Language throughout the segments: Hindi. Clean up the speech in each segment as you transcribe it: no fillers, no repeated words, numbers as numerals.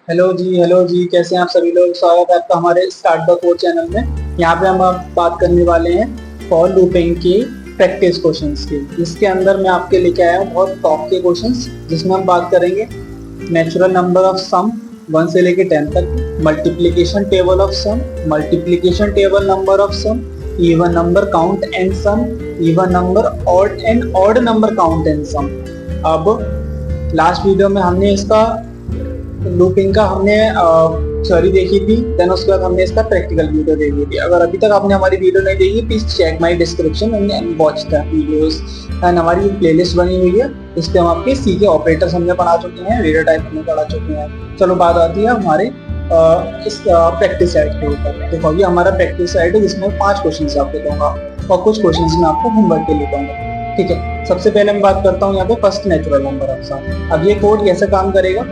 हेलो जी, कैसे हैं आप सभी लोग। स्वागत है आपका हमारे स्टार्ट द कोड चैनल में। यहाँ पे हम अब बात करने वाले हैं फॉर लूपिंग की प्रैक्टिस क्वेश्चंस की। इसके अंदर मैं आपके लेके आया हूँ बहुत टॉप के क्वेश्चंस, जिसमें हम बात करेंगे नेचुरल नंबर ऑफ सम 1 से लेके 10 तक, multiplication table of sum, multiplication table number of sum, even number count and sum, even number odd and odd number count and sum. अब लास्ट वीडियो में हमने इसका लूपिंग का हमने थ्योरी देखी थी, देन उसके बाद हमने इसका प्रैक्टिकल वीडियो देखी थी। अगर अभी तक आपने हमारी वीडियो नहीं देखी, please check my description and watch the videos. And हमारी प्लेलिस्ट बनी हुई है, इस पे हम आपके सी के ऑपरेटर्स हमने पढ़ा चुके हैं, डेटा टाइप हमने पढ़ा चुके हैं। चलो बात आती है हमारे इस प्रैक्टिस साइड के ऊपर। देखो ये हमारा प्रैक्टिस साइड है, जिसमें 5 क्वेश्चन आपको दूंगा और कुछ क्वेश्चन मैं आपको होमवर्क के लिए दूंगा। ठीक है, सबसे पहले मैं बात करता हूँ यहाँ पे फर्स्ट नेचुरल नंबर ऑफ सम। अब ये कोड कैसे काम करेगा,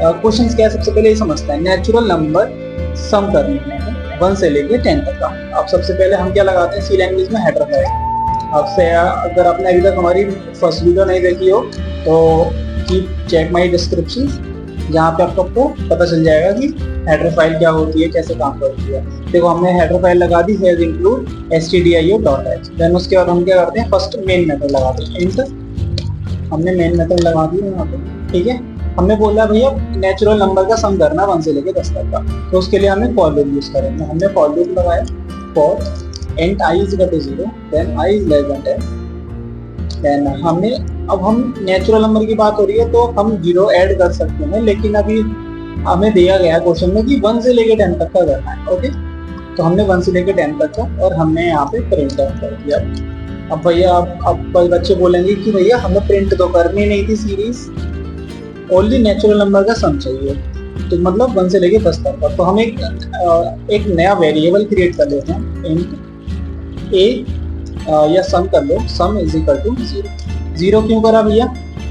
क्वेश्चंस क्या है सबसे पहले ये समझते हैं। नेचुरल नंबर सम करने हैं 1 से लेके 10 तक का। अब सबसे पहले हम क्या लगाते हैं सी लैंग्वेज में हेडर फाइल। आपसे अगर आपने अभी तक हमारी फर्स्ट वीडियो नहीं देखी हो तो कीप चेक माय डिस्क्रिप्शन, जहाँ पे आपको पता चल जाएगा कि हेडर फाइल क्या होती है, कैसे काम करती है। देखो हमने हेडर फाइल लगा दी हैज इंक्लूड stdio.h। देन उसके बाद हम क्या करते हैं, फर्स्ट मेन मेथड लगाते हैं इंट। हमने मेन मेथड लगा दी यहाँ पे। ठीक है, हमने बोला भैया नेचुरल नंबर का सम करना 1 से लेके 10 तक का, तो उसके लिए हमें फॉर लूप यूज करेंगे। हमने फॉर लूप लगाया for int i is equal to 0 then i is less than 10। Then हमने अब हम नेचुरल नंबर की बात हो रही है तो हम 0 ऐड कर सकते हैं, लेकिन अभी हमें दिया गया क्वेश्चन में कि 1 से लेके 10 तक का करना है। ओके, तो हमने 1 से लेके 10 तक का और हमने यहाँ पे प्रिंट कर दिया। अब भैया अब बच्चे बोलेंगे कि भैया हमें प्रिंट तो करनी नहीं थी सीरीज, ओनली नेचुरल नंबर का सम चाहिए, तो मतलब 1 से लेके 10 तक का। तो हम एक नया वेरिएबल क्रिएट कर लेते हैं इंट a या सम कर लो, सम इज इक्वल टू 0। क्यों करा भैया,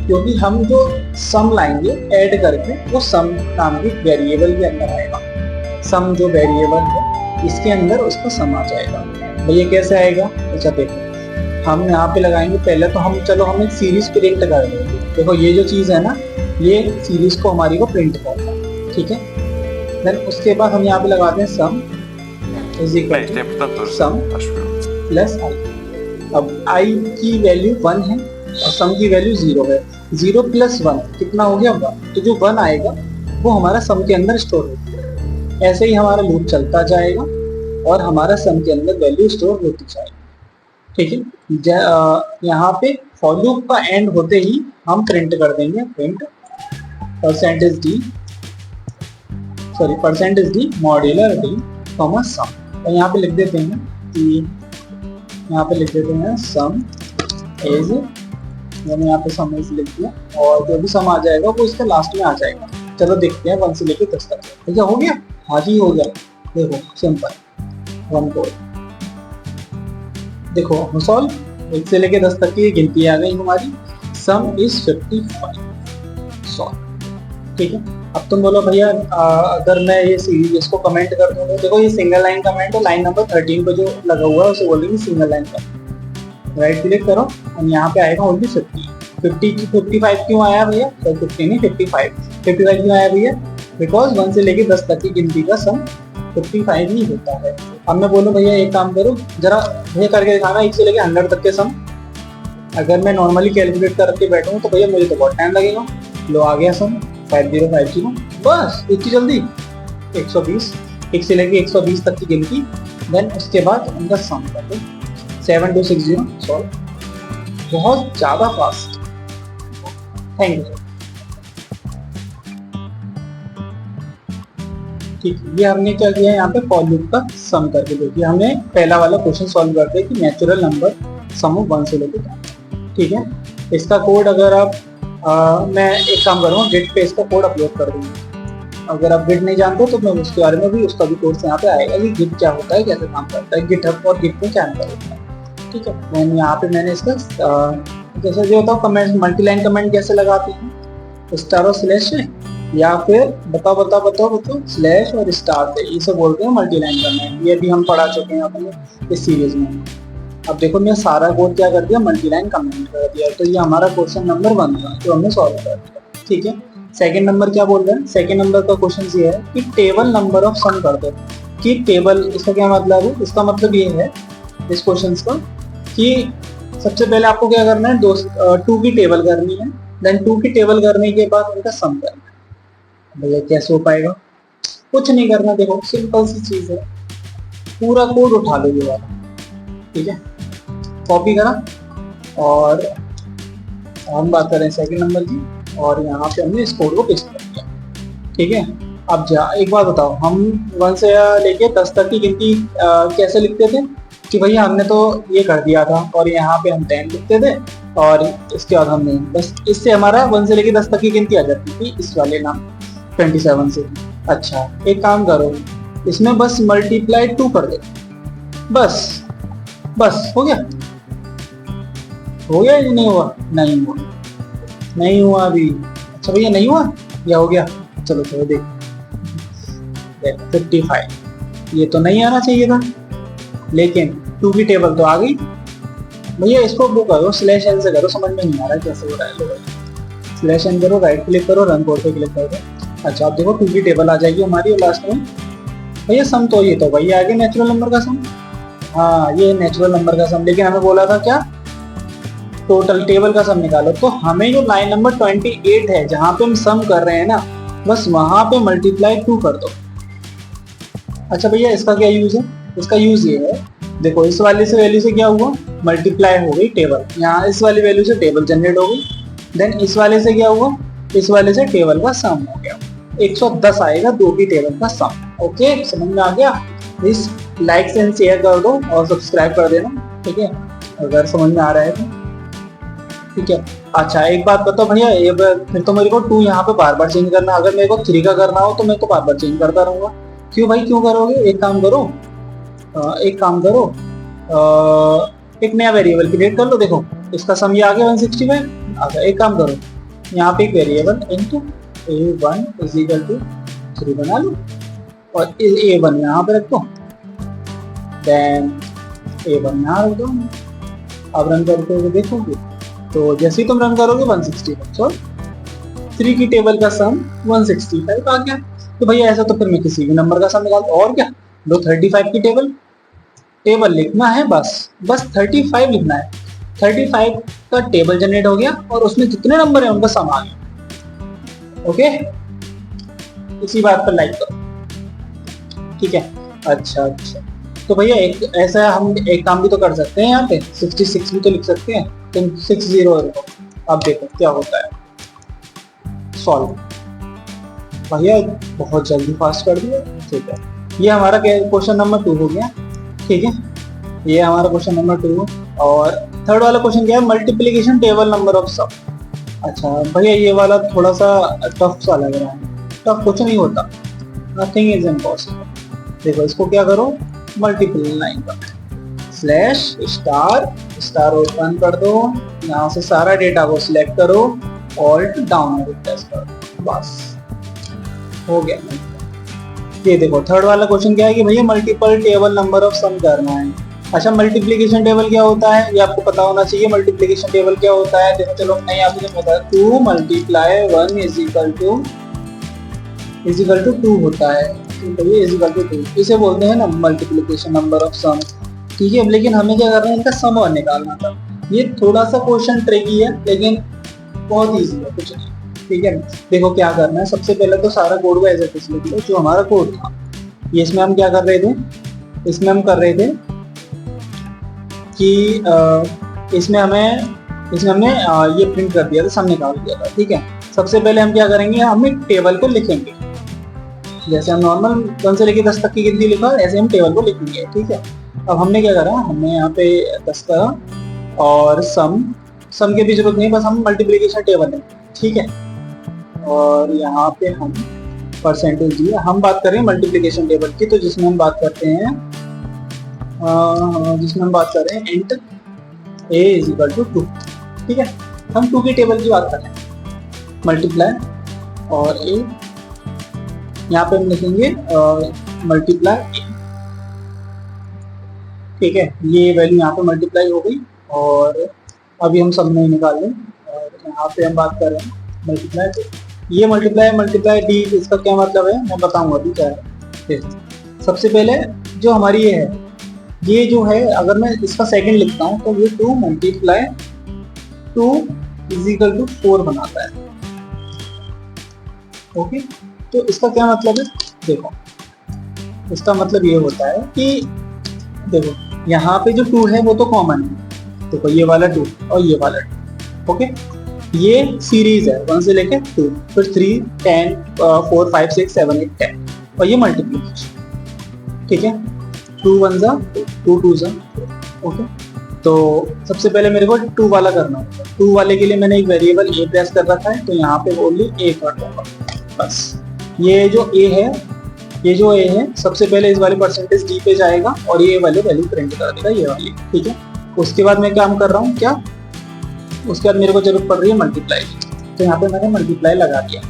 क्योंकि हम जो सम लाएंगे ऐड करके वो सम नाम की वेरिएबल के अंदर आएगा। सम जो वेरिएबल है इसके अंदर उसका सम आ जाएगा। भैया कैसे आएगा, अच्छा देखो हम यहाँ पे लगाएंगे पहले तो हम एक सीरीज प्रिंट कर लेंगे। देखो ये जो चीज है ना, ये सीरीज को हमारी को प्रिंट करता है। ठीक है, देन उसके बाद हम यहाँ पे लगाते हैं sum is equal to sum plus i। अब i की वैल्यू 1 है और सम की वैल्यू 0 है। 0 प्लस 1 कितना हो गया 1, तो जो 1 आएगा वो हमारा सम के अंदर स्टोर होगा। ऐसे ही हमारा लूप चलता जाएगा और हमारा सम के अंदर वैल्यू स्टोर होती जाएगी। ठीक है, यहाँ पे फॉर लूप का एंड होते ही हम प्रिंट कर देंगे print percentage D modular D comma sum. तो यहाँ पे लिख देते हैं कि यहाँ पे लिख देते हैं सम इज, मैंने यहाँ पे सम इज लिख दिया और जो भी सम आ जाएगा वो इसके लास्ट में आ जाएगा। चलो देखते हैं 1 से लेके 10 तक। ठीक है, हो गया, हाँ जी हो गया। देखो सिंपल 1 कोड, देखो सॉल्व 1 से लेके 10 तक की गिनती आ गई हमारी। सम इज 55 सॉल्व। ठीक है, अब तुम बोलो भैया अगर मैं ये सीरीज इसको कमेंट कर दूं, तो देखो ये सिंगल लाइन कमेंट है, लाइन नंबर 13 पे जो लगा हुआ है उसे बोलेंगे single line comment. Right click करो और यहाँ पे आएगा ओनली 55 क्यों आया भैया, 50 नहीं 55 क्यों आया भैया, बिकॉज 1 से लेके 10 तक की गिनती का सम 55 ही होता है। अब मैं बोलूँ भैया एक काम करो जरा भैया करके दिखाना 1 से लेके 100 तक के सम। अगर मैं नॉर्मली कैलकुलेट करके बैठूँ तो भैया मुझे तो बहुत टाइम लगेगा। लो आ गया सम 5050, बस इतनी जल्दी 120, 1 से लेके 120 तक की गिनती। देन उसके बाद उनका सम कर दो 7260 सॉल्व। बहुत ज्यादा फास्ट, थैंक यू। ठीक है, ये हमने क्या किया यहाँ पे फॉर लूप का सम करके देखिए। हमने पहला वाला क्वेश्चन सॉल्व करते हैं कि नेचुरल नंबर सम 1 से लेके 10। ठीक है, इसका कोड अगर आप मैं एक काम करूँगा गिट पे इसका कोड अपलोड कर दूंगा। अगर आप गिट नहीं जानते तो मैं उसके बारे में भी उसका भी कोर्स यहाँ पे आएगा कि गिट क्या होता है, कैसे काम करता है, गिटहब और गिट में क्या अंतर होता है। ठीक है, मैंने इसका जैसे जो होता है कमेंट मल्टी लाइन कमेंट कैसे लगाती है, स्टार और स्लैश या फिर बताओ स्लैश और स्टार से, ये सब बोलते हैं मल्टी लाइन कमेंट। ये भी हम पढ़ा चुके हैं अपने इस सीरीज में। अब देखो मैं सारा कोड क्या कर दिया, मल्टीलाइन कमेंट कर दिया, तो ये हमारा क्वेश्चन नंबर 1 था जो हमने सॉल्व कर दिया। ठीक है, सेकंड नंबर क्या बोल रहे हैं, सेकंड नंबर का क्वेश्चन ये है कि टेबल नंबर ऑफ सम कर दो। कि टेबल, इसका क्या मतलब है, इसका मतलब ये है इस क्वेश्चन का कि सबसे पहले आपको क्या करना है, 2 की टेबल करनी है, देन 2 की टेबल करने के बाद उनका सम करना है। भैया कैसे हो पाएगा, कुछ नहीं करना, देखो सिंपल सी चीज है, पूरा कोड उठा लो ये वाला, ठीक है, कॉपी करा और हम बात करें सेकंड नंबर की, और यहाँ पे हमने इस कोड को पेस्ट कर दिया। ठीक है, अब एक बात बताओ, हम 1 से लेके 10 तक की गिनती कैसे लिखते थे कि भैया हमने तो ये कर दिया था और यहाँ पे हम 10 लिखते थे और इसके बाद हमने बस इससे हमारा 1 से लेके 10 तक की गिनती आ जाती थी इस वाले नाम 27 से। अच्छा एक काम करो, इसमें बस मल्टीप्लाई 2 कर दो, बस बस हो गया, हो गया या नहीं हुआ, नहीं हुआ, नहीं हुआ अभी। अच्छा भैया नहीं हुआ या हो गया, चलो चलो देख 55, ये तो नहीं आना चाहिए था, लेकिन 2 की टेबल तो आ गई। भैया इसको वो करो स्लैश एन से करो, समझ में नहीं आ रहा है कैसे हो रहा है, स्लैश एन करो, राइट क्लिक करो, रन कोड पे क्लिक करो। अच्छा आप देखो 2 की टेबल आ जाएगी हमारी, और लास्ट में भैया सम तो ये तो भैया आगे नेचुरल नंबर का सम, हाँ ये नेचुरल नंबर का सम, लेकिन हमें बोला था क्या, टोटल टेबल का सम निकालो। तो हमें जो लाइन नंबर 28 है जहां पे हम सम कर रहे हैं ना, बस वहां पे मल्टीप्लाई 2 कर दो। अच्छा भैया इसका क्या यूज है, इसका यूज ये है, देखो इस वाले से वैल्यू से क्या हुआ, मल्टीप्लाई हो गई टेबल, यहाँ इस वाली वैल्यू से टेबल जनरेट हो गई, देन इस वाले से क्या हुआ, इस वाले से टेबल का सम हो गया, 110 आएगा 2 की टेबल का सम। ओके समझ में आ गया, प्लीज लाइक एंड शेयर कर दो और सब्सक्राइब कर देना, ठीक है अगर समझ में आ रहा है तो, ठीक है। अच्छा एक बात बताओ भैया, ये फिर तो मेरे को 2 यहाँ पे बार बार चेंज करना, अगर मेरे को 3 का करना हो तो मैं तो बार बार चेंज करता रहूंगा। क्यों भाई क्यों करोगे, एक काम करो, एक नया वेरिएबल क्रिएट कर लो, देखो इसका सम ये आ गया 165 आ गया। एक काम करो, यहाँ पे एक variable into a1 is equal to 3 बना लो और a1 यहाँ पे रख दो, देन a1 यहाँ रख दो। अब रन करके देखोगे तो जैसे ही तुम रन करोगे 165 और 3 की टेबल का सम 165 आ गया। तो भैया ऐसा तो फिर मैं किसी भी नंबर का सम निकाल, और क्या, लो 35 की टेबल लिखना है, बस 35 लिखना है, 35 का टेबल जनरेट हो गया और उसमें जितने नंबर है उनका सम आ गया। ओके इसी बात पर लाइक करो, ठीक है। अच्छा तो भैया एक ऐसा हम एक काम भी तो कर सकते हैं, यहाँ पे 66 भी तो लिख सकते हैं, तुम 60 रखो, अब देखो क्या होता है, सॉल्व। भैया बहुत जल्दी फास्ट कर दिया, ठीक है। ये हमारा क्वेश्चन नंबर 2 हो गया, ठीक है, ये हमारा क्वेश्चन नंबर 2। और थर्ड वाला क्वेश्चन क्या है, मल्टीप्लिकेशन टेबल नंबर ऑफ सम। अच्छा भैया ये वाला थोड़ा सा टफ सा लग रहा है, टफ कुछ नहीं होता, नथिंग इज इम्पॉसिबल। देखो इसको क्या करो, मल्टीप्लाई कर स्लैश स्टार ओपन कर दो, यहाँ से सारा डेटा को सिलेक्ट करो, ऑल्ट डाउन प्रेस करो, बस हो गया। ये देखो थर्ड वाला क्वेश्चन क्या है कि भैया मल्टीपल टेबल नंबर ऑफ सम करना है। अच्छा मल्टीप्लिकेशन टेबल क्या होता है ये आपको पता होना चाहिए, मल्टीप्लिकेशन टेबल क्या होता है, देखो चलो नहीं आपको पता है, 2 मल्टीप्लाई 1 इज इक्वल टू 2 होता है, तो ये इज इक्वल टू 2, इसे बोलते हैं ना मल्टीप्लिकेशन नंबर ऑफ सम, ठीक है। लेकिन हमें क्या करना है, इनका सम और निकालना था। ये थोड़ा सा क्वेश्चन ट्रिकी है लेकिन बहुत इजी है, कुछ नहीं, ठीक है। देखो क्या करना है, सबसे पहले तो सारा कोड को एज इट इज लिख लो जो हमारा कोड था। ये इसमें हम क्या कर रहे थे, इसमें हम कर रहे थे कि इसमें हमने ये प्रिंट कर दिया था, सम निकाल दिया था, ठीक है। सबसे पहले हम क्या करेंगे, हम एक टेबल को लिखेंगे, जैसे हम नॉर्मल 1 से लेकर 10 तक की गिनती लिखा ऐसे हम टेबल को लिखेंगे, ठीक है। अब हमने क्या करा, हमने यहाँ पे 10 करा और सम की भी जरूरत नहीं, बस हम मल्टीप्लिकेशन टेबल है, ठीक है। और यहाँ पे हम परसेंटेज दिए, हम बात कर रहे हैं मल्टीप्लिकेशन टेबल की, तो जिसमें हम बात करते हैं int a is equal to 2, ठीक है। हम 2 की टेबल की बात कर रहे हैं, मल्टीप्लाई और a, यहाँ पे हम लिखेंगे मल्टीप्लाई a, ठीक है, ये वैल्यू यहाँ पे मल्टीप्लाई हो गई और अभी हम सब नहीं निकाल लें। और यहाँ पे हम बात कर रहे हैं मल्टीप्लाई, ये मल्टीप्लाई मल्टीप्लाई डी, इसका क्या मतलब है मैं बताऊंगा अभी क्या है। सबसे पहले जो हमारी ये है, ये जो है अगर मैं इसका सेकंड लिखता हूँ तो ये 2 मल्टीप्लाई 2 इज इक्वल टू 4 बनाता है। ओके, तो इसका क्या मतलब है, देखो इसका मतलब ये होता है कि देखो यहाँ पे जो 2 है वो तो कॉमन है, देखो ये वाला 2 और ये वाला 2। ओके, ये सीरीज है 1 से लेके 2, फिर 3 10 4 5 6 7 8 10 और ये मल्टीप्लिकेशन। ठीक है, 2 1 जा 2 2 जा। ओके, तो सबसे पहले मेरे को 2 वाला करना होगा। 2 वाले के लिए मैंने एक वेरिएबल ए प्रेस कर रखा है, तो यहाँ पे ओनली ए कर दूंगा बस। ये जो ए है, ये जो ए है सबसे पहले इस वाले परसेंटेज डी पे जाएगा और ये वाले वैल्यू प्रिंट कर देगा, ये वाली। ठीक है, उसके बाद मैं काम कर रहा हूँ क्या, उसके बाद मेरे को जरूरत पड़ रही है मल्टीप्लाई, तो यहाँ पे मैंने मल्टीप्लाई लगा दिया।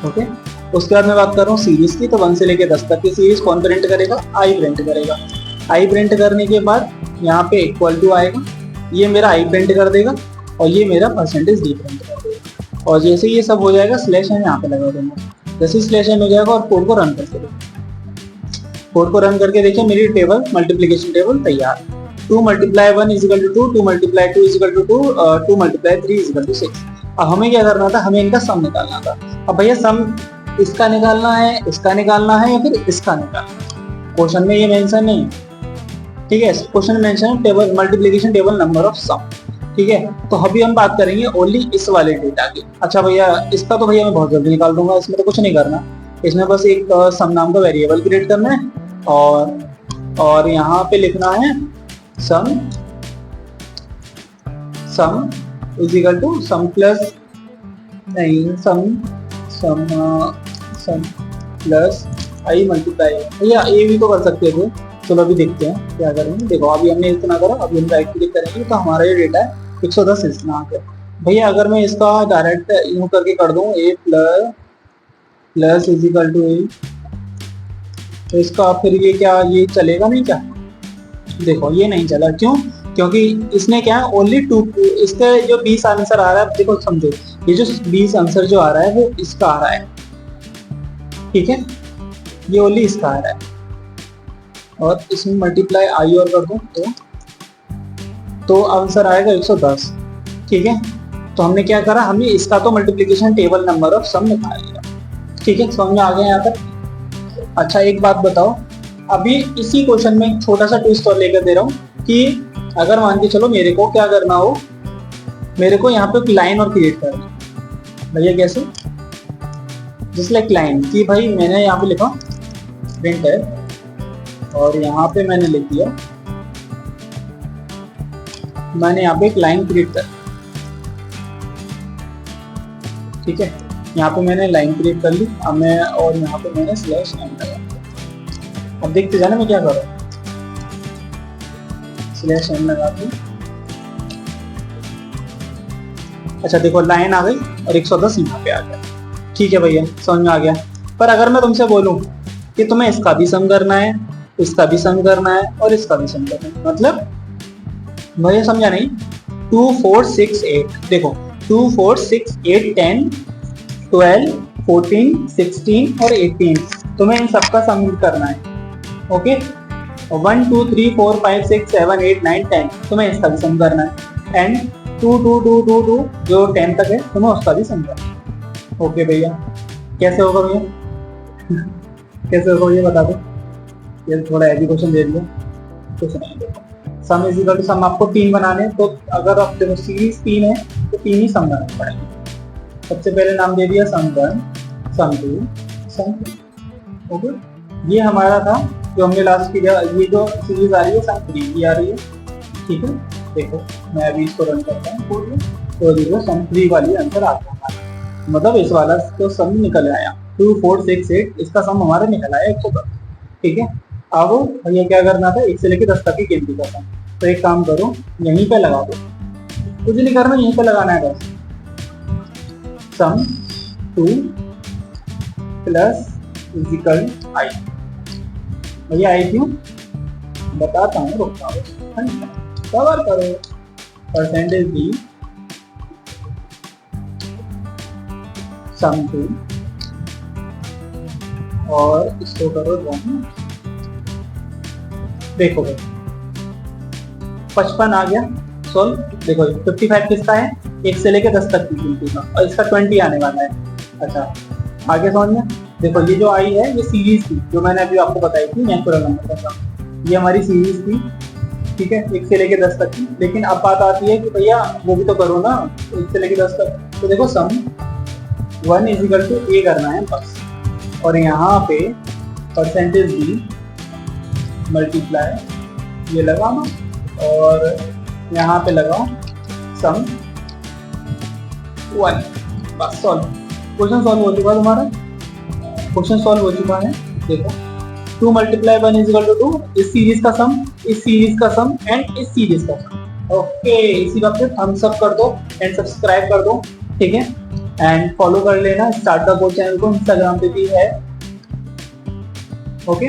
ओके, उसके बाद मैं बात कर रहा हूँ सीरीज की, तो 1 से लेके 10 तक की सीरीज कौन प्रिंट करेगा, आई प्रिंट करेगा। आई प्रिंट करने के बाद यहाँ पे इक्वल टू आएगा, ये मेरा आई प्रिंट कर देगा और ये मेरा परसेंटेज डी प्रिंट कर देगा। और जैसे ये सब हो जाएगा स्लैश एन यहाँ पे लगा दूंगा, जैसे स्लैश एन हो जाएगा और कोड को रन करके देखो, कोड को रन करके देखिए मेरी टेबल मल्टीप्लिकेशन टेबल तैयार। 2 multiply 1 is equal to 2, 2 multiply 2 is equal to 2, 2 multiply 3 is equal to 6। अब हमें क्या करना था, हमें इनका सम निकालना था। अब भैया सम इसका निकालना है, इसका निकालना है या फिर इसका निकालना है, क्वेश्चन में ये मेंशन नहीं है। ठीक है, क्वेश्चन में मेंशन है table multiplication table number of sum. ठीक है, तो अभी हम बात करेंगे ओनली इस वाले डेटा की। अच्छा भैया इसका तो भैया मैं बहुत जल्दी निकाल दूंगा, इसमें तो कुछ नहीं करना, इसमें बस एक सम नाम का वेरिएबल क्रिएट करना है और यहाँ पे लिखना है sum is equal to sum plus नहीं सम प्लस आई मल्टीप्लाई। भैया ए भी तो कर सकते थे, चलो अभी देखते हैं क्या करेंगे। देखो अभी हमने इतना करा, अभी हम राइट क्लिक करेंगे तो हमारा ये डेटा है 110 इतना है। भैया अगर मैं इसका डायरेक्ट यूं करके कर दूं ए प्लस इज इक्वल टू ए, तो इसका फिर ये क्या, ये चलेगा नहीं क्या, देखो ये नहीं चला। क्यों, क्योंकि इसने क्या ओनली 2, इसका जो 20 आंसर आ रहा है, देखो समझो ये जो 20 आंसर जो आ रहा है वो इसका आ रहा है। ठीक है, ये ओनली इसका आ रहा है और इसमें मल्टीप्लाई आई और कर दूं तो आंसर आएगा 110। ठीक है, तो हमने क्या करा, हमने इसका तो मल्टीप्लिकेशन टेबल नंबर ऑफ सम निकाल लिया। ठीक है, समझ में आ गया यहाँ तक। अच्छा एक बात बताओ, अभी इसी क्वेश्चन में एक छोटा सा ट्विस्ट और लेकर दे रहा हूँ कि अगर मान के चलो मेरे को क्या करना हो, मेरे को यहाँ पे एक लाइन और क्रिएट करनी है। भैया कैसे, जस्ट लाइक लाइन कि भाई मैंने यहाँ पे लिखा प्रिंट है और यहाँ पे मैंने लिख दिया, मैंने यहाँ पे एक लाइन क्रिएट कर, ठीक है, यहाँ पे मैंने लाइन क्रिएट कर ली। अब मैं और यहाँ पे मैंने स्लैश एन लगा। अब देखते जाना मैं क्या कर रहा हूँ, स्लैश एन लगा दी। अच्छा देखो लाइन आ गई और 110 यहाँ पे आ गया। ठीक है भैया समझ में आ गया। पर अगर मैं तुमसे बोलूं कि तुम्हें इसका भी सम करना है, इसका भी सम करना है और इसका भी सम करना है, मतलब भैया समझा नहीं। 2 4 6 8, देखो 2 4 6 8 10 12 14 16 और 18, तुम्हें इन सबका सम करना है। ओके, 1 2 3 4 5 6 7 8 9 10, तुम्हें इसका भी सम करना है। एंड 2 2 2 2 2 जो 10 तक है तुम्हें उसका भी सम करना है। ओके भैया कैसे होगा भैया कैसे होगा ये बता दो, ये थोड़ा एजुकेशन दे दिया। कुछ नहीं, देखो सम इज इक्वल टू सम आपको 3 बनाने, तो अगर आप देखो सीरीज 3 है तो 3 ही सम बनाने पड़ेंगे। सबसे पहले नाम दे दिया सम 1 सम 2 सम 3। ओके, ये हमारा था जो हमने लास्ट की, ये जो सीरीज आ रही है सम 3 की आ रही है। ठीक है, देखो मैं अभी इसको रन करता हूँ कोड में, तो देखो सम 3 वाली आंसर आता है, मतलब इस वाला तो सम निकल आया 2 4 6 8, इसका सम हमारा निकल आया 110। ठीक है, अब ये क्या करना था, 1 से लेकर 10 तक की गिनती करना। तो एक काम करो यहीं पे लगा दो, कुछ नहीं करना, यहीं पे लगाना है बस। सम 2 प्लस इक्वल आई। भैया आई क्यों बताता हूँ, रुकता हूँ। कवर करो परसेंटेज डी सम टू और इसको करो वन। देखो 55 आ गया सोल्व। देखो 55 किसका है, 1 से लेकर 10 तक की गिनती का, और इसका 20 आने वाला है। अच्छा आगे समझ में। देखो ये जो आई है ये सीरीज थी जो मैंने अभी आपको बताई थी नेचुरल नंबर का, ये हमारी सीरीज थी, ठीक है, 1 से लेकर 10 तक की। लेकिन अब बात आती है कि भैया वो भी तो करो ना 1 से लेकर 10 तक। तो देखो सम 1 इजिकल टू ए करना है बस, और यहाँ पे परसेंटेज डी मल्टीप्लाई ये लगाना और यहाँ पे लगाओ सम 1, बस सॉल्व। क्वेश्चन सॉल्व हो चुका है तुम्हारा, क्वेश्चन सॉल्व हो चुका है। देखो 2 मल्टीप्लाई 1 इज इक्वल टू 2, इस सीरीज का सम, इस सीरीज का सम एंड इस सीरीज का सम। ओके इसी बात पे थम्स अप कर दो एंड सब्सक्राइब कर दो, ठीक है, एंड फॉलो कर लेना स्टार्ट द कोड चैनल को, इंस्टाग्राम पे भी है। ओके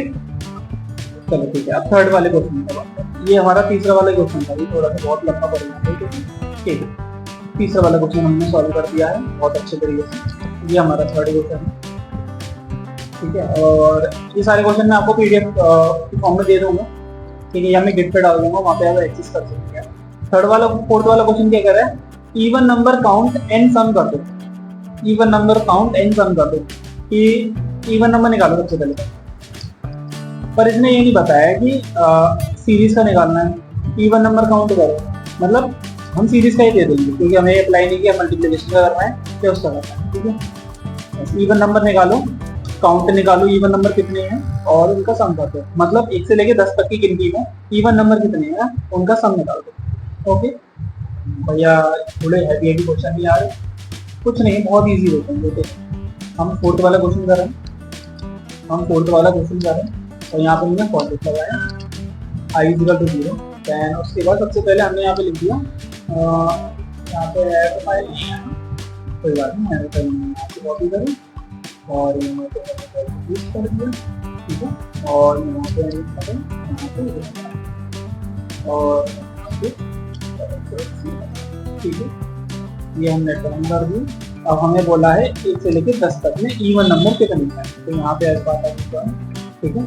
चलो ठीक है, अब थर्ड वाले क्वेश्चन का बात करें। ये हमारा तीसरा वाला क्वेश्चन था, ये थोड़ा सा बहुत लंबा पड़ गया था, ठीक है। तीसरा वाला क्वेश्चन हमने सॉल्व कर दिया है बहुत अच्छे तरीके से। ये हमारा थर्ड क्वेश्चन है, ठीक है, और ये सारे क्वेश्चन मैं आपको पीडीएफ फॉर्म में दे दूंगा, ठीक है, या मैं गिफ्ट पे डाल दूंगा, वहाँ पे आप एक्सेस कर सकते हैं। थर्ड वाला फोर्थ वाला क्वेश्चन क्या कर रहा है, even number count and sum कर दो, even number count and sum कर दो कि इवन नंबर निकालो सबसे पहले। पर इसने ये नहीं बताया कि सीरीज का निकालना है, इवन नंबर काउंट करो, मतलब हम सीरीज का ही दे देंगे क्योंकि हमें अप्लाई नहीं किया मल्टीप्लिकेशन का करना है या उसका करना है, ठीक है। इवन नंबर निकालो, काउंट निकालो, इवन नंबर कितने हैं और उनका सम कर दो, मतलब 1 से लेके 10 तक की गिनती में इवन नंबर कितने हैं उनका सम निकाल दो। ओके भैया थोड़े हैवी क्वेश्चन नहीं आ रहे, कुछ नहीं, बहुत इजी होते हैं। देखो हम फोर्थ वाला क्वेश्चन कर रहे हैं, और यहाँ पे हमने फॉर लूप लगाया i इक्वल टू 0, देन उसके बाद सबसे पहले हमने यहाँ पे लिख दिया यहाँ पे ऐड फाइल नहीं है, कोई बात नहीं, ऐड फाइल यहाँ से कॉपी करें और यहाँ पे यूज कर दिया, ठीक है, और यहाँ पे और ठीक है, ये हमने टर्न कर दी। अब हमें बोला है 1 से लेकर 10 तक में इवन नंबर कितने हैं, तो यहाँ पे ऐसा आता है, ठीक है।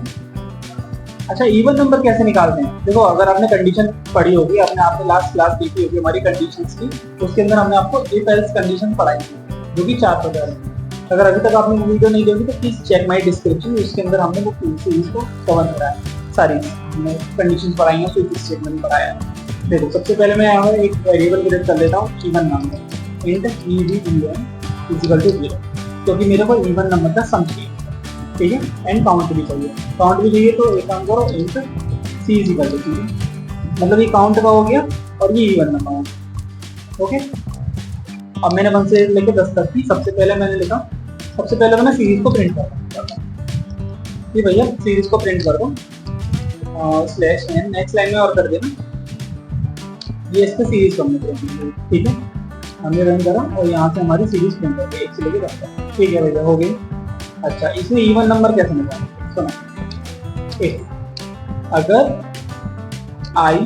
अच्छा इवन नंबर कैसे निकालते हैं, देखो अगर आपने कंडीशन पढ़ी होगी, आपने लास्ट क्लास देखी होगी हमारी कंडीशंस की, उसके अंदर हमने आपको इफ एल्स कंडीशन पढ़ाई थी जो कि 4 प्रकार है। अगर अभी तक आपने वीडियो नहीं देखी तो प्लीज चेक माय डिस्क्रिप्शन, उसके अंदर हमने वो सीरीज को कवर करा है, सारी हमने कंडीशन पढ़ाई है, स्विच स्टेटमेंट पढ़ाया है। देखो सबसे पहले मैं यहाँ एक वेरिएबल क्रिएट कर लेता हूँ even number, int EVEN equal to 0, क्योंकि मेरे को इवन नंबर का सम चाहिए, ठीक है, एंड काउंट भी चाहिए, तो एक काम करो इंट C इक्वल टू 0, मतलब ये काउंट का हो गया और ये इवन नंबर है। ओके अब मैंने 1 से लेकर 10 तक की, सबसे पहले मैंने सीरीज को प्रिंट करना, ये भैया सीरीज को प्रिंट कर दो स्लैश n, नेक्स्ट लाइन में और कर देना, ये इसका सीरीज हमने प्रिंट, ठीक है, हमने रन करा और यहाँ से हमारी सीरीज प्रिंट हो गई 1 से लेकर 10 तक, ठीक है भैया हो गई। अच्छा इसमें इवन नंबर कैसे निकालेंगे, सुनो, अगर i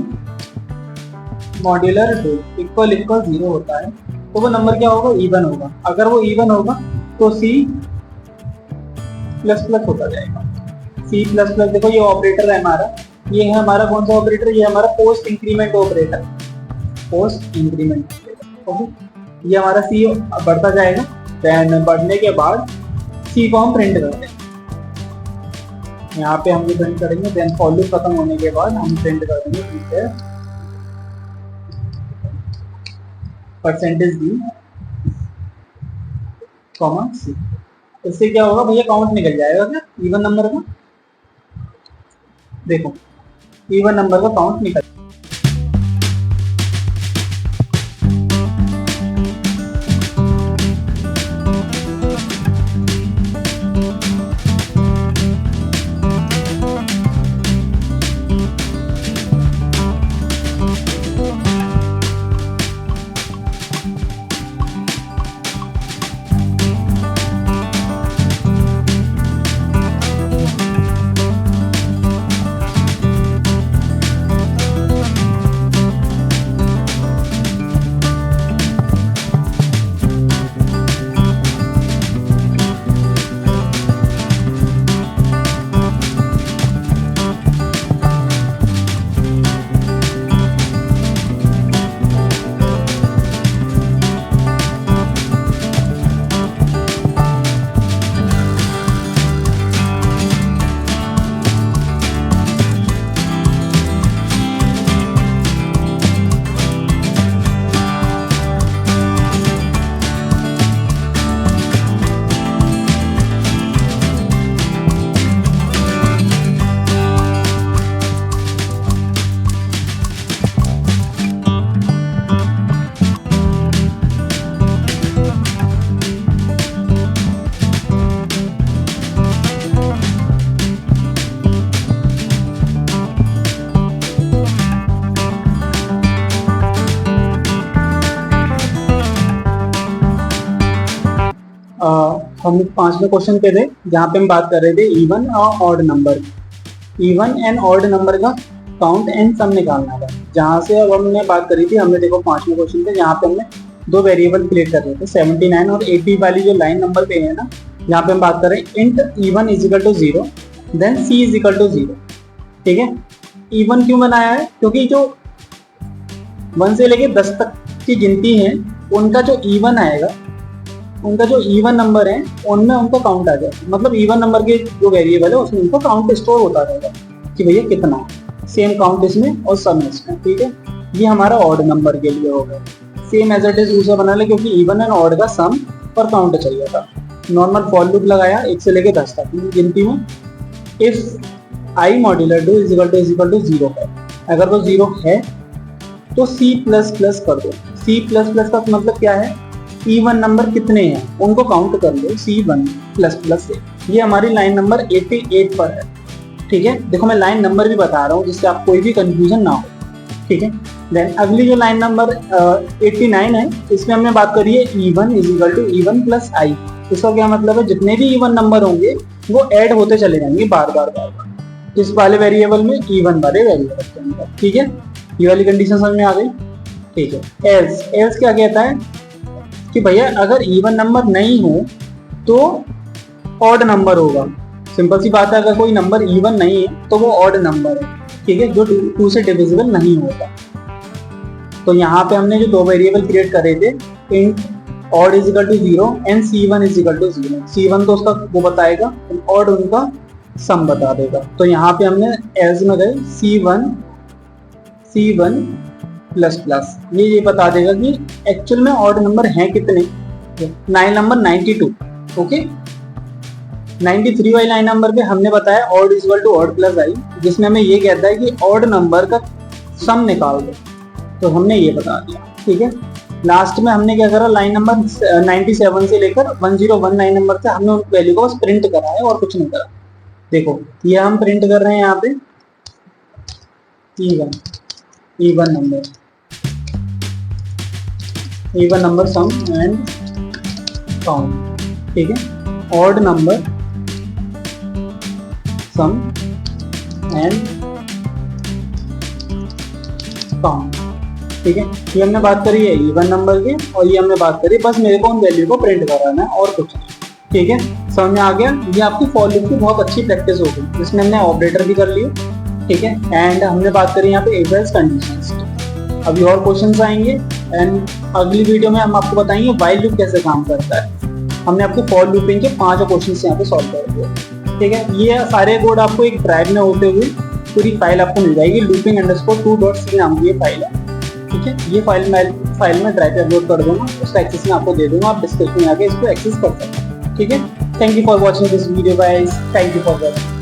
मॉड्यूलर 2 इक्वल 0 होता है तो वो नंबर क्या होगा, इवन होगा। अगर वो इवन होगा तो C प्लस प्लस होता जाएगा, C प्लस प्लस। देखो ये ऑपरेटर है हमारा, ये है हमारा कौन सा ऑपरेटर, ये हमारा post increment operator, post increment, okay, ये हमारा C बढ़ता जाएगा, देन बढ़ने के बाद C को हम प्रिंट करते हैं, यहाँ पे हम ये प्रिंट करेंगे, देन फॉर लूप खत्म होने के बाद हम प्रिंट कर देंगे, ठीक है, परसेंटेज D कॉमा C। इससे क्या होगा भैया, काउंट निकल जाएगा क्या इवन नंबर का, देखो इवन नंबर का काउंट निकल हम 5वें क्वेश्चन पे थे जहाँ पे हम बात कर रहे थे इवन और odd number, even and odd number का काउंट एंड सम निकालना था। जहाँ से अब हमने बात करी थी, हमने देखो 5वें क्वेश्चन पे जहाँ पे हमने दो वेरिएबल क्रिएट कर रहे थे 79 और 80 वाली जो लाइन नंबर पे है ना, यहाँ पे हम बात कर रहे हैं int even is equal to 0 then C is equal to 0। ठीक है, इवन क्यों बनाया है? क्योंकि जो 1 से लेके 10 तक की गिनती है उनका जो इवन आएगा, उनका जो इवन नंबर है उनमें उनका काउंट आ जाएगा। मतलब इवन नंबर के जो वेरिएबल है उसमें उनका काउंट स्टोर होता रहेगा कि भैया कितना है, सेम काउंट इसमें और सम इसमें। ठीक है, ये हमारा ऑड नंबर के लिए होगा। सेम एज इट इज दूसरा बना ले, क्योंकि इवन एंड ऑड का सम और काउंट चाहिए था। नॉर्मल फॉर लूप लगाया 1 से लेके 10 तक गिनती में। If i modular two is equal to 0 है, अगर वो 0 है तो सी प्लस प्लस कर दो। सी प्लस प्लस का मतलब क्या है? इवन नंबर कितने हैं उनको काउंट कर लो, C1 प्लस प्लस से। ये हमारी लाइन नंबर 88 पर है। ठीक है, देखो मैं लाइन नंबर भी बता रहा हूँ जिससे आप कोई भी कंफ्यूजन ना हो। ठीक है, देन अगली जो लाइन नंबर 89 है, इसमें हमने बात करी है even is equal to even plus I. इसका क्या मतलब है? जितने भी इवन नंबर होंगे वो ऐड होते चले जाएंगे बार बार बार बार इस वाले वेरिएबल में, इवन वाले वेरिएबल के अंदर। ठीक है, ये वाली कंडीशन समझ में आ गई। ठीक है, एल्स क्या कहता है कि भैया अगर इवन नंबर नहीं हो तो ऑड नंबर होगा। सिंपल सी बात है, अगर कोई नंबर इवन नहीं है तो वो ऑड नंबर है। ठीक है, जो 2 से डिविजिबल नहीं होता। तो यहाँ पे हमने जो दो वेरिएबल क्रिएट करे थे, int odd is equal to 0 and C1 is equal to 0। C1 तो उसका वो बताएगा, ऑड उनका सम बता देगा। तो यहाँ पे हमने एल्स में गए C1 प्लस प्लस, ये बता देगा कि एक्चुअल में ऑड नंबर हैं कितने। Line number 92। ओके, 93 वाली लाइन नंबर पे हमने बताया odd is equal to odd plus I, जिसमें हमें ये कहता है कि ऑड नंबर का सम निकाल दो। तो हमने ये बता दिया। ठीक है, लास्ट में हमने क्या करा, लाइन नंबर 97 से लेकर 1019 नंबर से हमने उन वैल्यू को प्रिंट करा है और कुछ नहीं करा। देखो ये हम प्रिंट कर रहे हैं यहाँ पे even number sum and count. ठीक है, odd number sum and count. ठीक है, ये हमने बात करी है इवन नंबर की, और ये हमने बात करी बस मेरे को उन वैल्यू को प्रिंट कराना है और कुछ नहीं। ठीक है, समझ में आ गया। ये आपकी फॉर लूप की बहुत अच्छी प्रैक्टिस होगी, जिसमें हमने ऑपरेटर भी कर लिए। ठीक है, एंड हमने बात करी यहाँ पे इफ एल्स कंडीशंस। अभी और क्वेश्चंस आएंगे एंड अगली वीडियो में हम आपको बताएंगे व्हाइल लूप कैसे काम करता है। हमने आपको फॉर लूपिंग के 5 क्वेश्चंस यहाँ पे सॉल्व कर दिए। ठीक है, ये सारे कोड आपको एक ड्राइव में होते हुए पूरी फाइल आपको मिल जाएगी। looping_2.c नाम की ये फाइल है। ठीक है, ये फाइल में ड्राइव पे अपलोड कर दूंगा, उसका एक्सेस मैं आपको दे दूंगा, आप डिस्क्रिप्शन में आके इसको एक्सेस कर सकते हैं। ठीक है, thank you for watching this video guys, thank you for watching.